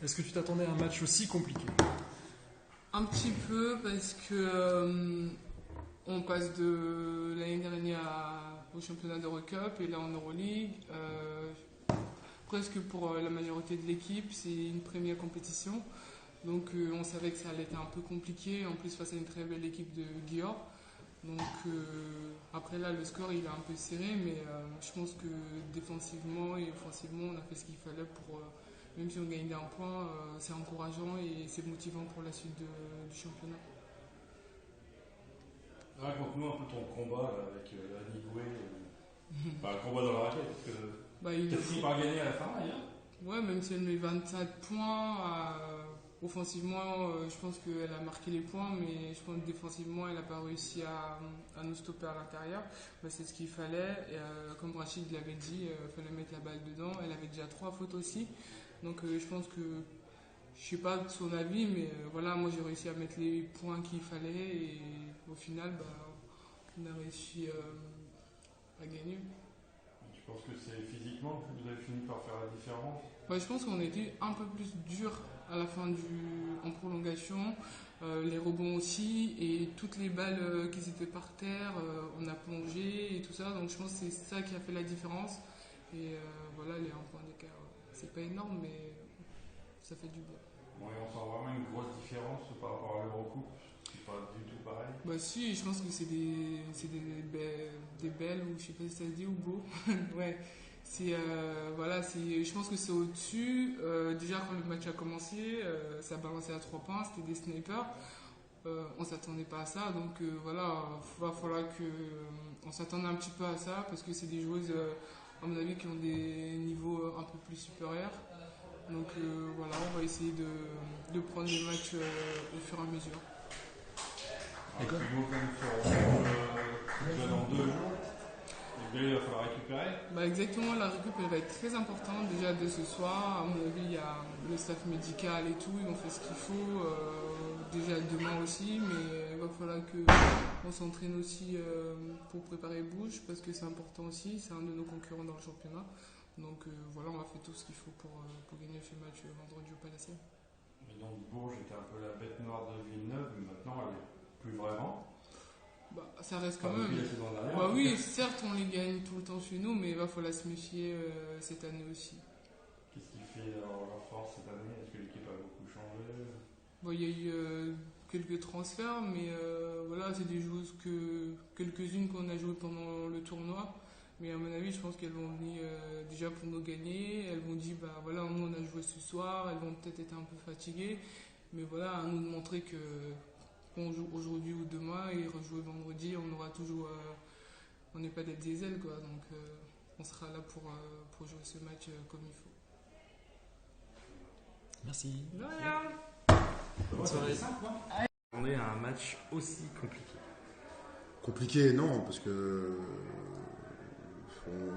Est-ce que tu t'attendais à un match aussi compliqué? Un petit peu parce que on passe de l'année dernière au championnat d'Eurocup et là en Euroleague. Presque pour la majorité de l'équipe, c'est une première compétition. Donc on savait que ça allait être un peu compliqué, en plus face à une très belle équipe de Győr. Donc après là le score il est un peu serré, mais je pense que défensivement et offensivement on a fait ce qu'il fallait pour, même si on gagne d'un point, c'est encourageant et c'est motivant pour la suite du championnat. Raconte-nous un peu ton combat là, avec Anigoué, enfin le combat dans la raquette, parce que t'as fini par gagner à la fin d'ailleurs. Ouais, même si elle met 25 points, offensivement, je pense qu'elle a marqué les points, mais je pense que défensivement, elle n'a pas réussi à nous stopper à l'intérieur. C'est ce qu'il fallait. Et, comme Rachid l'avait dit, il fallait mettre la balle dedans. Elle avait déjà 3 fautes aussi. Donc je pense que, je ne sais pas de son avis, mais voilà, moi j'ai réussi à mettre les points qu'il fallait. Et au final, on a réussi à gagner. Tu penses que c'est physiquement que vous avez fini par faire la différence? Je pense qu'on était un peu plus dur à la fin en prolongation, les rebonds aussi, et toutes les balles qui étaient par terre, on a plongé et tout ça, donc je pense que c'est ça qui a fait la différence. Et voilà, les 1 point d'écart, c'est pas énorme, mais ça fait du bien. Bon, et on sent vraiment une grosse différence par rapport à l'Eurocoupe, c'est pas du tout pareil. Si, je pense que c'est des belles, ou je sais pas si ça se dit, ou beaux. Ouais. Je pense que c'est au-dessus. Déjà, quand le match a commencé, ça balançait à 3 points, c'était des snipers. On s'attendait pas à ça, donc voilà, il va falloir qu'on s'attende un petit peu à ça, parce que c'est des joueuses, à mon avis, qui ont des niveaux un peu plus supérieurs. Donc voilà, on va essayer de prendre les matchs au fur et à mesure. D'accord. Tu joues quand même dans 2 jours. Il va falloir récupérer. Exactement, la récup elle va être très importante déjà dès ce soir. À mon avis, il y a le staff médical et tout, ils ont fait ce qu'il faut. Déjà demain aussi, mais il va falloir qu'on s'entraîne aussi pour préparer Bourges parce que c'est important aussi. C'est un de nos concurrents dans le championnat. Donc voilà, on va faire tout ce qu'il faut pour gagner ce match vendredi au Palacé. Mais donc Bourges était un peu la bête noire de Villeneuve, mais maintenant elle est plus vraiment. Ça reste quand même. Oui, certes, on les gagne tout le temps chez nous, mais il va falloir se méfier cette année aussi. Qu'est-ce qui fait leur force cette année? Est-ce que l'équipe a beaucoup changé? Il y a eu quelques transferts, mais voilà, c'est des joueuses quelques-unes qu'on a jouées pendant le tournoi. Mais à mon avis, je pense qu'elles vont venir déjà pour nous gagner. Elles vont dire, voilà, nous on a joué ce soir. Elles vont peut-être être un peu fatiguées. Mais voilà, à nous de montrer qu'on joue aujourd'hui ou demain et rejouer vendredi, on aura toujours. On n'est pas des diesels, quoi. Donc on sera là pour jouer ce match comme il faut. Merci. De rien. Bonne soirée. On est à un match aussi compliqué. Compliqué, non, parce que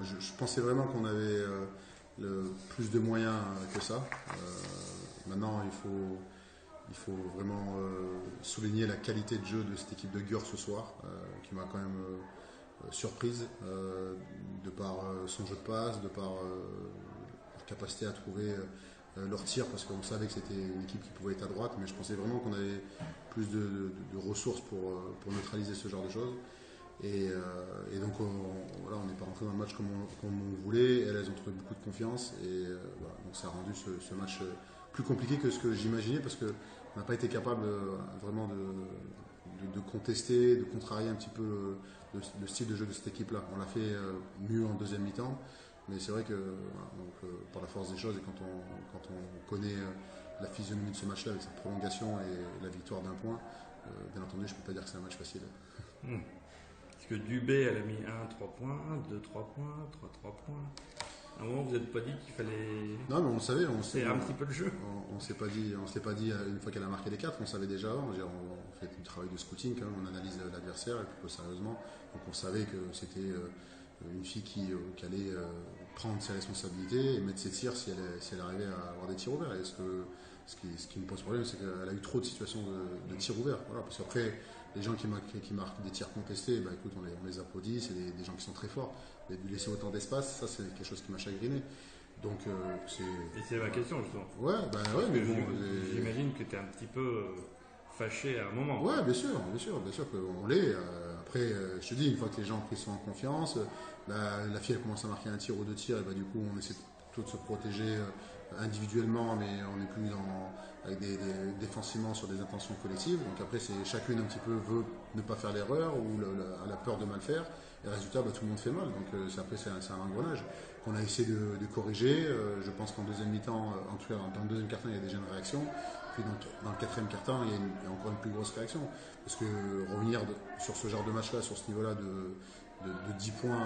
je pensais vraiment qu'on avait plus de moyens que ça. Maintenant, il faut vraiment souligner la qualité de jeu de cette équipe de Győr ce soir, qui m'a quand même surprise de par son jeu de passe, de par leur capacité à trouver leur tir, parce qu'on savait que c'était une équipe qui pouvait être à droite, mais je pensais vraiment qu'on avait plus de ressources pour neutraliser ce genre de choses. Et donc on n'est pas rentré dans le match comme on voulait. Elles ont trouvé beaucoup de confiance et donc ça a rendu ce match plus compliqué que ce que j'imaginais, parce qu'on n'a pas été capable vraiment de contester, de contrarier un petit peu le style de jeu de cette équipe-là. On l'a fait mieux en deuxième mi-temps, mais c'est vrai que par la force des choses et quand on connaît la physionomie de ce match-là avec cette prolongation et la victoire d'1 point, bien entendu je ne peux pas dire que c'est un match facile. Parce que Dubé, elle a mis 1, 3 points, 2, 3 points, 3, 3 points. À un moment, vous n'êtes pas dit qu'il fallait. Non, mais on savait. C'est un petit peu le jeu. On ne s'est pas dit une fois qu'elle a marqué les 4, on savait déjà avant. On fait du travail de scouting, hein, on analyse l'adversaire et plutôt sérieusement. Donc on savait que c'était une fille qui allait prendre ses responsabilités et mettre ses tirs si elle arrivait à avoir des tirs ouverts. Et ce qui me pose problème, c'est qu'elle a eu trop de situations de tirs ouverts. Voilà, parce qu'après, les gens qui marquent des tirs contestés, écoute, on les applaudit, c'est des gens qui sont très forts. Mais de lui laisser autant d'espace, ça c'est quelque chose qui m'a chagriné. Donc, Et c'est ma question, justement. Ouais, mais bon. J'imagine que tu es un petit peu fâché à un moment. Ouais, bien sûr qu'on l'est. Après, je te dis, une fois que les gens sont en confiance, la fille elle commence à marquer un tir ou 2 tirs, et du coup on essaie plutôt de se protéger individuellement, mais on n'est plus avec défensivement sur des intentions collectives. Donc après, chacune un petit peu veut ne pas faire l'erreur ou a la peur de mal faire. Et résultat, tout le monde fait mal. Donc après, c'est un engrenage qu'on a essayé de corriger. Je pense qu'en deuxième mi-temps, en tout cas dans le deuxième quart-temps, il y a déjà une réaction. Puis dans le quatrième quart-temps, il y a encore une plus grosse réaction. Parce que revenir sur ce genre de match-là, sur ce niveau-là de 10 points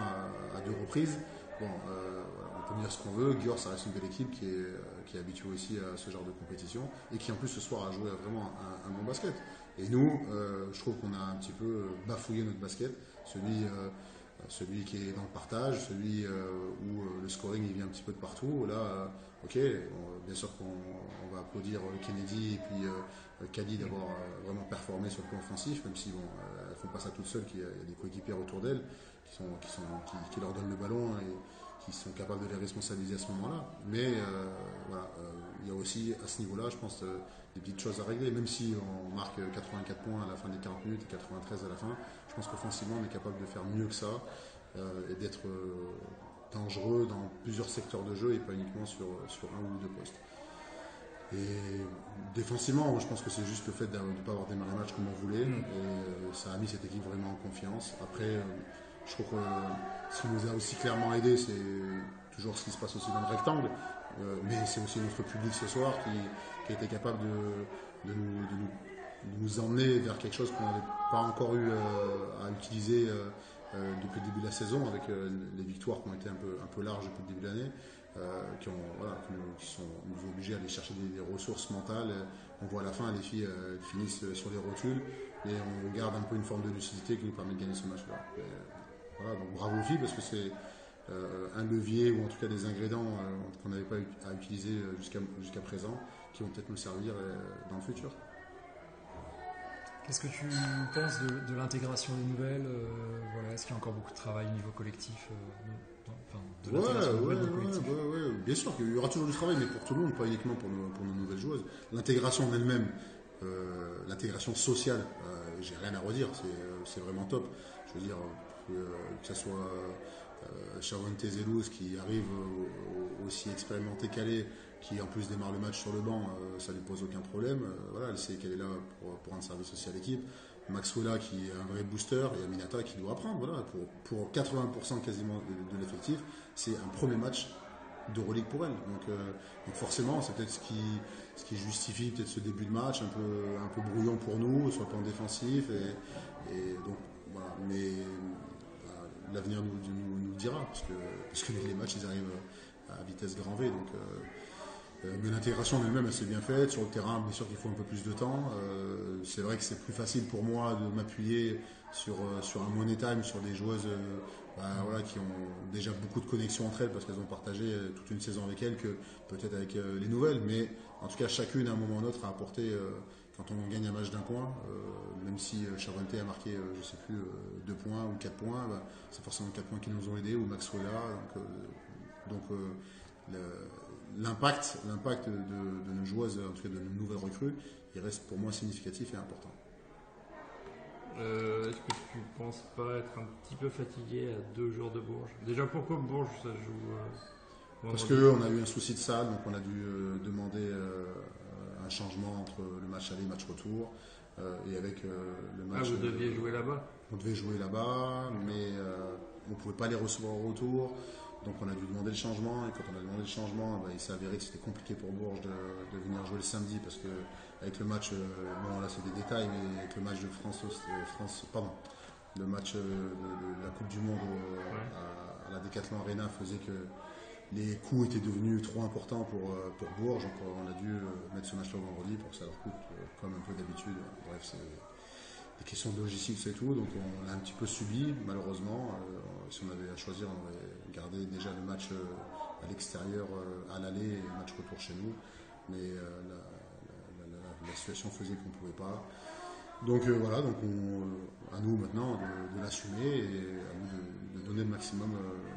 à 2 reprises, bon, on peut dire ce qu'on veut. Győr, ça reste une belle équipe qui est habituée aussi à ce genre de compétition et qui en plus ce soir a joué vraiment un bon basket. Et nous, je trouve qu'on a un petit peu bafouillé notre basket, celui qui est dans le partage, celui où le scoring il vient un petit peu de partout. Là, bien sûr qu'on va applaudir Kennedy et puis Cady d'avoir vraiment performé sur le plan offensif, même si elles ne font pas ça toutes seules, qu'il y a des coéquipiers autour d'elles qui leur donnent le ballon et qui sont capables de les responsabiliser à ce moment-là. Mais il y a aussi à ce niveau-là, je pense, des petites choses à régler. Même si on marque 84 points à la fin des 40 minutes et 93 à la fin, je pense qu'offensivement, on est capable de faire mieux que ça et d'être dangereux dans plusieurs secteurs de jeu et pas uniquement sur un ou 2 postes. Et défensivement, je pense que c'est juste le fait de ne pas avoir démarré le match comme on voulait. Et ça a mis cette équipe vraiment en confiance. Après, je trouve que ce qui nous a aussi clairement aidé, c'est toujours ce qui se passe aussi dans le rectangle. Mais c'est aussi notre public ce soir qui a été capable de nous emmener vers quelque chose qu'on n'avait pas encore eu à utiliser depuis le début de la saison, avec les victoires qui ont été un peu larges depuis le début de l'année, qui nous ont obligés à aller chercher des ressources mentales. On voit à la fin, les filles finissent sur les rotules et on garde un peu une forme de lucidité qui nous permet de gagner ce match-là. Donc bravo aux filles, parce que c'est un levier ou en tout cas des ingrédients qu'on n'avait pas à utiliser jusqu'à présent, qui vont peut-être nous servir dans le futur. Qu'est-ce que tu penses de l'intégration des nouvelles est-ce qu'il y a encore beaucoup de travail au niveau collectif de l'intégration des nouvelles collectif? Bien sûr qu'il y aura toujours du travail, mais pour tout le monde, pas uniquement pour nos nouvelles joueuses. L'intégration en elle-même, l'intégration sociale, j'ai rien à redire, c'est vraiment top. Je veux dire, que ce soit Sharon Tezelouz qui arrive aussi expérimenté qu'elle est, qui en plus démarre le match sur le banc, ça ne lui pose aucun problème. Elle sait qu'elle est là pour rendre service aussi à l'équipe. Maxwella qui est un vrai booster, et Aminata qui doit apprendre. Pour 80% quasiment de l'effectif, c'est un premier match d'Euroleague pour elle. Donc forcément, c'est peut-être ce qui justifie peut-être ce début de match un peu brouillon pour nous sur le plan défensif. Et donc voilà. Mais l'avenir nous le dira, parce que les matchs ils arrivent à vitesse grand V. Mais l'intégration en elle-même, elle s'est bien faite. Sur le terrain, bien sûr qu'il faut un peu plus de temps. C'est vrai que c'est plus facile pour moi de m'appuyer sur un money time, sur des joueuses qui ont déjà beaucoup de connexions entre elles parce qu'elles ont partagé toute une saison avec elles, que peut-être avec les nouvelles. Mais en tout cas, chacune à un moment ou un autre a apporté, quand on gagne un match d'un point, même si Charonte a marqué, je ne sais plus, 2 points ou 4 points, c'est forcément 4 points qui nous ont aidés, ou Maxwella. L'impact de nos joueuses, en tout cas de nos nouvelles recrues, il reste pour moi significatif et important. Est-ce que tu ne penses pas être un petit peu fatigué à 2 jours de Bourges? Déjà, pourquoi Bourges ça joue Parce qu'on a eu un souci de salle, donc on a dû demander un changement entre le match aller et le match retour. Et avec le match. Vous deviez jouer là-bas? On devait jouer là-bas, mais on ne pouvait pas les recevoir au retour. Donc on a dû demander le changement, et quand on a demandé le changement, il s'est avéré que c'était compliqué pour Bourges de venir jouer le samedi, parce que avec le match, là c'est des détails, mais avec le match de le match de la Coupe du Monde à la Decathlon Arena faisait que les coûts étaient devenus trop importants pour Bourges, donc on a dû mettre ce match-là vendredi pour que ça leur coûte comme un peu d'habitude. Bref, c'est des questions de logistique, c'est tout, donc on l'a un petit peu subi, malheureusement. Si on avait à choisir, on aurait gardé déjà le match à l'extérieur à l'aller et le match retour chez nous, mais la situation faisait qu'on ne pouvait pas. Donc voilà, donc à nous maintenant de l'assumer et à nous de donner le maximum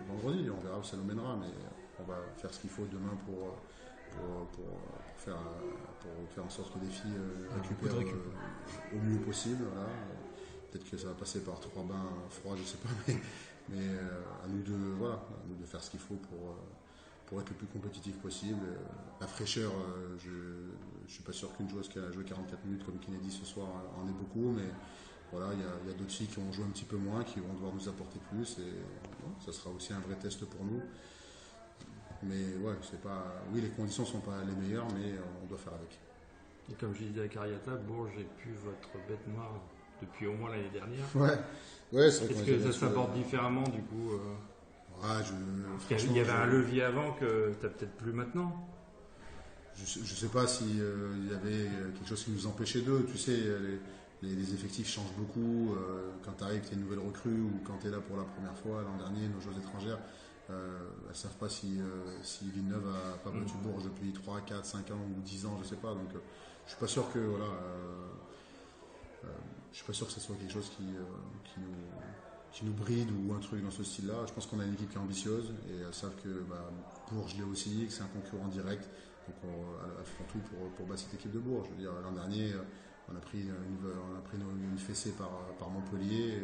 vendredi. On verra où ça nous mènera, mais on va faire ce qu'il faut demain pour faire en sorte que les filles récupèrent au mieux possible. Voilà. Peut-être que ça va passer par 3 bains froids, je sais pas, mais à nous de faire ce qu'il faut pour être le plus compétitif possible. La fraîcheur, je ne suis pas sûr qu'une joueuse qui a joué 44 minutes comme Kennedy ce soir en ait beaucoup, mais voilà, il y a d'autres filles qui ont joué un petit peu moins, qui vont devoir nous apporter plus, et ça sera aussi un vrai test pour nous. Mais ouais, les conditions ne sont pas les meilleures, mais on doit faire avec. Et comme je disais à Cariata, Bourges est plus votre bête noire depuis au moins l'année dernière. Ouais, c'est vrai. Est-ce que ça s'aborde différemment du coup Il y avait un levier avant que tu n'as peut-être plus maintenant. Je ne sais pas s'il y avait quelque chose qui nous empêchait d'eux. Tu sais, les effectifs changent beaucoup. Quand tu arrives, tu es une nouvelle recrue, ou quand tu es là pour la première fois, l'an dernier, nos joueuses étrangères, elles ne savent pas si Villeneuve n'a pas battu Bourges depuis 3, 4, 5 ans ou 10 ans, je ne sais pas. Donc je ne suis pas sûr que je suis pas sûr que ce soit quelque chose qui nous bride ou un truc dans ce style-là. Je pense qu'on a une équipe qui est ambitieuse et elles savent que Bourges l'est aussi, que c'est un concurrent direct. Donc elles font tout pour battre cette équipe de Bourges. Je veux dire, l'an dernier, on a pris une fessée par Montpellier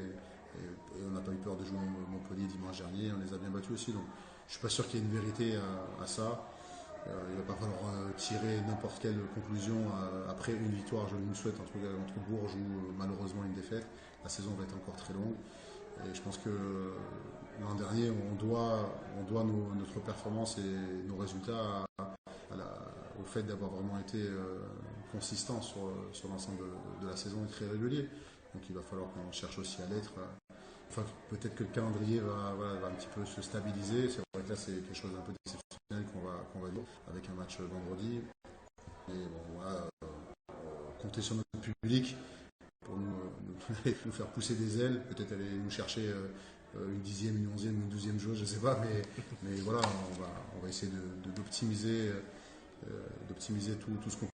et on n'a pas eu peur de jouer Montpellier dimanche dernier. On les a bien battus aussi. Donc je suis pas sûr qu'il y ait une vérité à ça. Il ne va pas falloir tirer n'importe quelle conclusion après une victoire, je nous le souhaite, entre Bourges ou malheureusement une défaite. La saison va être encore très longue. Et je pense que l'an dernier, on doit notre performance et nos résultats au fait d'avoir vraiment été consistant sur l'ensemble de la saison et très régulier. Donc il va falloir qu'on cherche aussi à l'être. Enfin, peut-être que le calendrier va un petit peu se stabiliser. C'est vrai que là, c'est quelque chose d'un peu d'exceptionnel qu'on va vivre avec un match vendredi. Et bon, voilà, compter sur notre public pour nous faire pousser des ailes, peut-être aller nous chercher une 10e, une 11e, une 12e joueuse, je ne sais pas, mais voilà, on va essayer d'optimiser tout ce qu'on